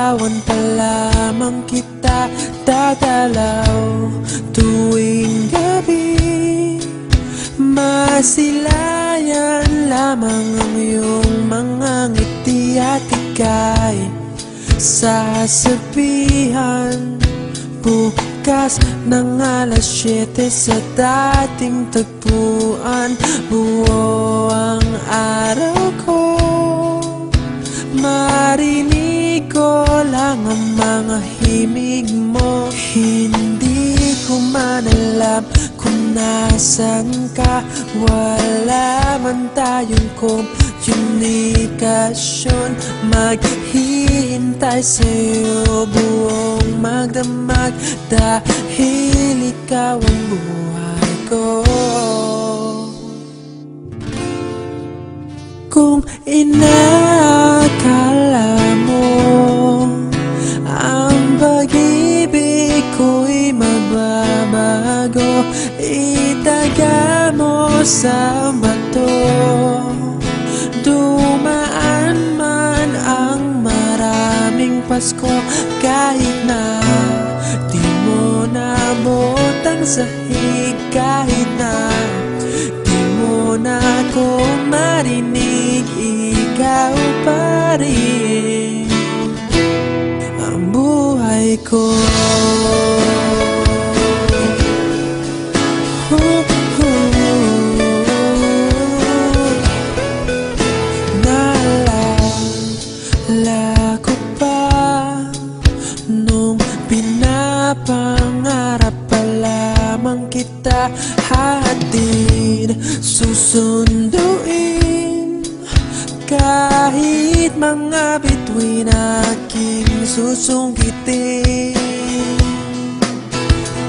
Nililigawan pa lamang kita dadalaw tuwing gabi. Masilayan lamang ang iyong mga ngiti at ika'y sasabihan bukas ng alas 7 sa dating tagpuan. Buo ang araw ko, marinig ko lang ang mga himig mo. Hindi ko man alam kung nasan ka, wala man tayong komunikasyon. Maghihintay sa'yo buong magdamag dahil ikaw ang buhay ko. Kung inakala mo ang pag-ibig ko'y mababago, itaga mo sa bato. Dumaan man ang maraming Pasko, kahit na di mo naabot ang sahig, kahit na di mo na ako marinig, ikaw pa rin ang buhay ko. Naalala ko pa nung pinapangarap pa lamang kita, hatid susunduin kahit mga bituin aking susungkitin.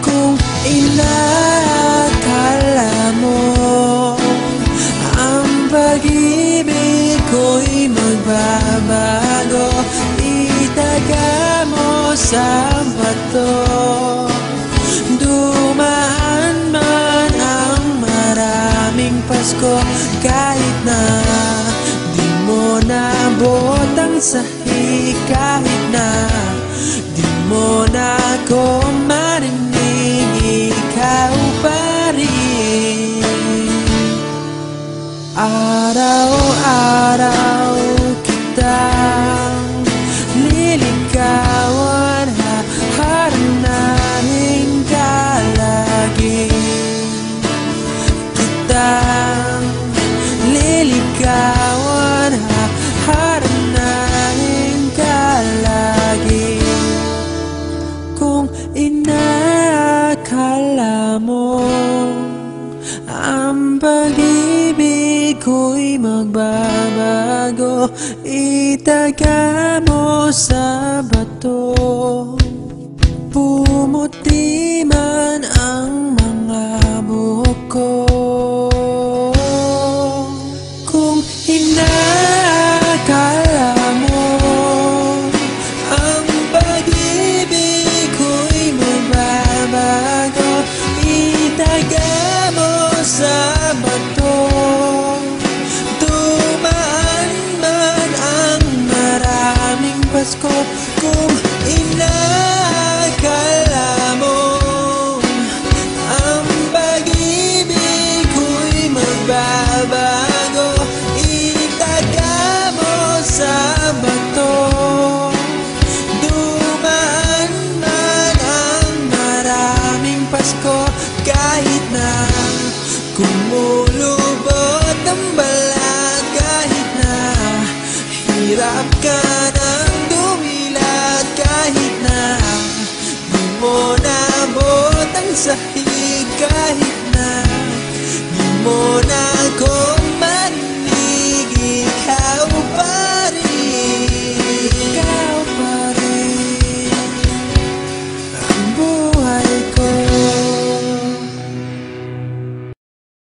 Kung inakala mo ang pag-ibig ko'y magbabago, itaga mo sa bato. Dumaan man ang maraming Pasko, kahit na di mo naabot ang sahig, kahit na di mo na ako marinig, ikaw pa rin. Araw-araw kitang liligawan, haharanahin ka lagi. Kitang liligawan, haharanahin ka lagi. Kung inakala mo ang pag-ibig ko'y magbabago, itaga mo sa bato. Pumuti man ang mga buhok ko. Kung inakala mo ang pag-ibig ko'y magbabago, itaga mo sa bato. Dumaan man ang maraming Pasko, kung inakala mo ang pag-ibig ko'y magbabago, itaga mo sa bato. Dumaan man ang maraming Pasko, kahit na kumulubot ang balat, kahit na hirap ka ng dumilat, kahit na di mo naabot ang sahig, kahit na di mo na ako